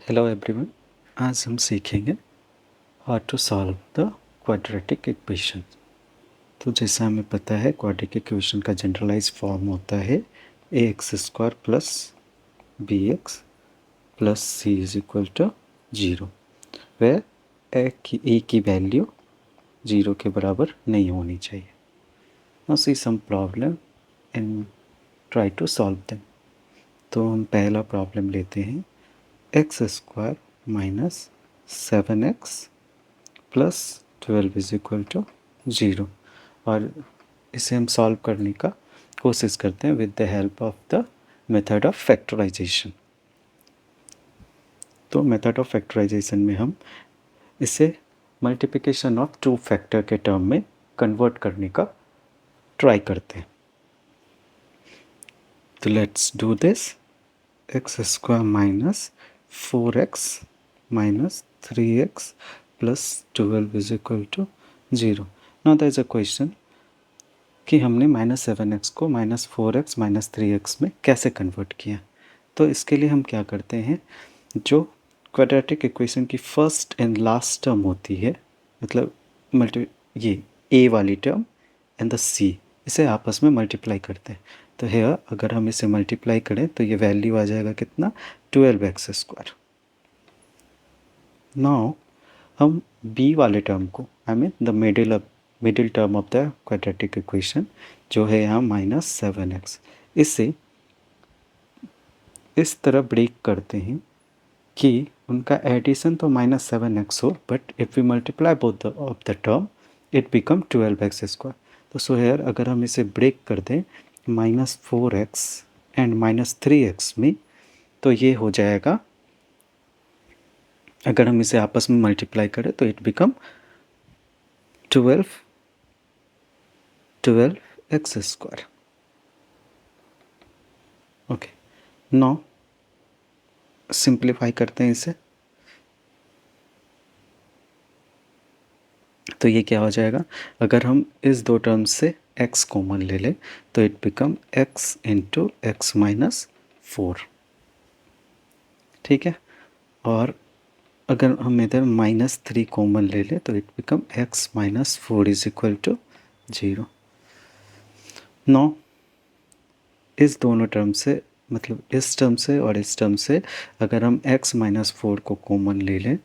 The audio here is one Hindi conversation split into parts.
हेलो एवरीवन, आज हम सीखेंगे how to solve the quadratic equation. तो जैसा हमें पता है क्वाड्रेटिक इक्वेशन का जनरलाइज फॉर्म होता है a x square plus b x plus c is equal to zero, where a की वैल्यू जीरो के बराबर नहीं होनी चाहिए। Now see some problem and try to solve them. तो हम पहला प्रॉब्लम लेते हैं x square minus 7x plus 12 is equal to zero, और इसे हम सॉल्व करने का कोशिश करते हैं with the help of the method of factorization. तो मेथड ऑफ फैक्टराइजेशन में हम इसे मल्टीप्लिकेशन ऑफ टू फैक्टर के टर्म में कन्वर्ट करने का ट्राई करते हैं। तो let's do this. X square minus 4x minus 3x plus 12 is equal to 0. Now there is a question कि हमने -7x को -4x -3x में कैसे कन्वर्ट किया। तो इसके लिए हम क्या करते हैं, जो क्वाड्रेटिक इक्वेशन की फर्स्ट एंड लास्ट टर्म होती है, मतलब ये a वाली टर्म एंड द c, इसे आपस में मल्टीप्लाई करते हैं। तो हेयर अगर हम इसे मल्टीप्लाई करें तो ये वैल्यू आ जाएगा कितना, 12x स्क्वायर। नाउ हम b वाले टर्म को, I mean the middle term of the quadratic equation जो है यहाँ -7x, इसे इस तरह ब्रेक करते हैं कि उनका एडिशन तो -7x हो, but if we multiply both of the term it become 12x square. तो सो हेयर अगर हम इसे ब्रेक कर दें -4x एंड -3x में, तो ये हो जाएगा, अगर हम इसे आपस में मल्टीप्लाई करें तो it become 12x square. Okay, now simplify करते हैं इसे। तो ये क्या हो जाएगा, अगर हम इस दो टर्म से x कॉमन ले लें तो it become x into x minus 4। ठीक है, और अगर हम इधर -3 कॉमन ले लें तो it become x minus 4 is equal to 0। Now इस दोनों टर्म से, मतलब इस टर्म से और इस टर्म से अगर हम x माइनस 4 को कॉमन ले लें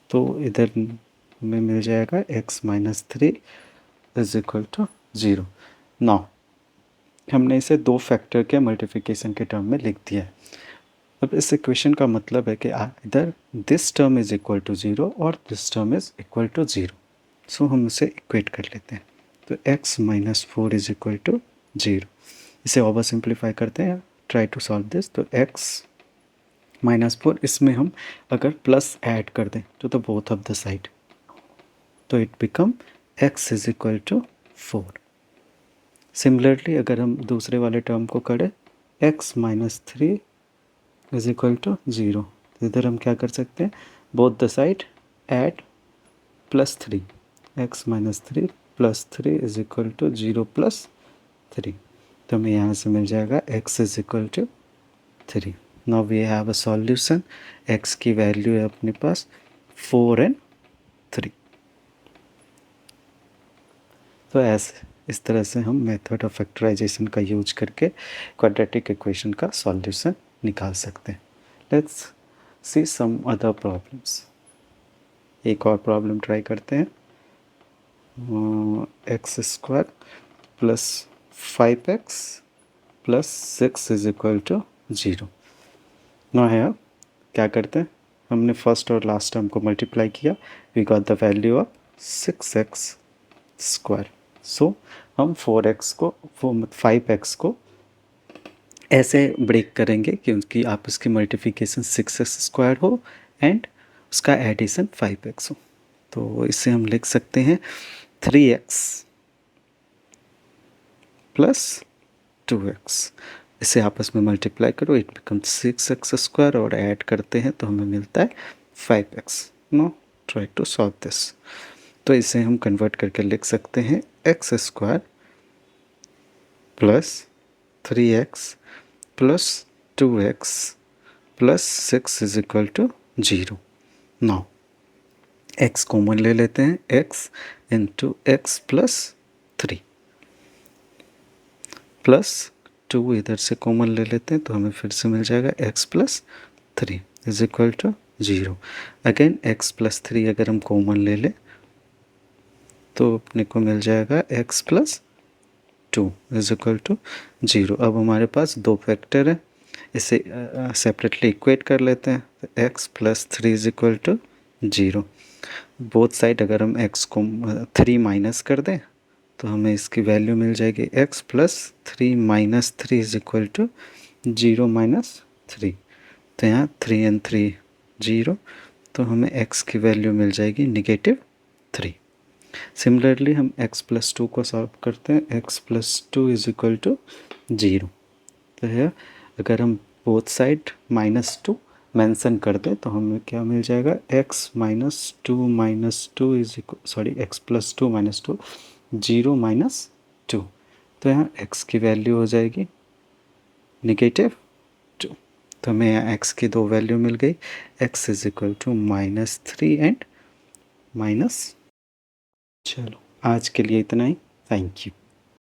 तो इधर में मिल जाएगा x minus 3 is equal to 0। Now हमने इसे दो फैक्टर के मल्टीप्लिकेशन के टर्म में लिख दिया है। अब इस इक्वेशन का मतलब है कि इधर this term is equal to 0 और this term is equal to 0। So हम इसे इक्वेट कर लेते हैं। तो x minus 4 is equal to 0, इसे ओवर सिंप्लीफाई करते हैं, ट्राई टू सॉल्व दिस। तो x माइनस 4, इसमें हम अगर प्लस ऐड कर दें तो बोथ ऑफ द साइड, तो it become x is equal to 4। Similarly अगर हम दूसरे वाले टर्म को करें x minus 3 is equal to 0, इधर हम क्या कर सकते हैं, both the side add +3, x minus 3 plus 3 is equal to 0 plus 3। तो हमें यहाँ से मिल जाएगा x is equal to 3। Now we have a solution. x की वैल्यू है अपने पास 4 एंड 3। तो ऐसे इस तरह से हम मेथड ऑफ फैक्टराइजेशन का यूज करके क्वाड्रेटिक इक्वेशन का सॉल्यूशन निकाल सकते हैं। Let's see some other problems. एक और प्रॉब्लम ट्राई करते हैं। X square plus 5x plus 6 is equal to 0। ना है, क्या करते हैं, हमने फर्स्ट और लास्ट टर्म को मल्टीप्लाई किया, we got the value of 6x square. So हम 4x को 5x को ऐसे ब्रेक करेंगे कि उनकी आपस की मल्टीप्लिकेशन 6x स्क्वायर हो एंड उसका एडिशन 5x हो। तो इसे हम लिख सकते हैं 3x प्लस 2x, इसे आपस में मल्टीप्लाई करो, इट बिकम 6x स्क्वायर, और ऐड करते हैं तो हमें मिलता है 5x। Now try to solve this. तो इसे हम कन्वर्ट करके लिख सकते हैं x square plus 3x plus 2x plus 6 is equal to 0। Now x common ले लेते हैं, x into x plus 3 plus 2 इधर से कॉमन ले लेते हैं तो हमें फिर से मिल जाएगा x plus 3 is equal to 0। Again x plus 3 अगर हम कॉमन ले लें तो अपने को मिल जाएगा x plus 2 is equal to 0। अब हमारे पास दो फैक्टर है, इसे सेपरेटली इक्वेट कर लेते हैं। तो x plus 3 is equal to 0। Both side अगर हम x को 3 माइनस कर दें तो हमें इसकी वैल्यू मिल जाएगी x plus 3 minus 3 is equal to 0 minus 3। तो यहाँ 3 एंड 3 0, तो हमें x की वैल्यू मिल जाएगी -3। सिमिलरली हम x प्लस 2 को सॉल्व करते हैं, x plus 2 is equal to 0। तो है अगर हम बोथ साइड -2 मेंशन कर दें तो हमें क्या मिल जाएगा, x -2 is equal sorry x plus 2 minus 2 0 minus 2। तो यहाँ x की वैल्यू हो जाएगी -2। तो हमें यहाँ x की दो वैल्यू मिल गई, x is equal to -3 and minus. चलो आज के लिए इतना ही, थैंक यू।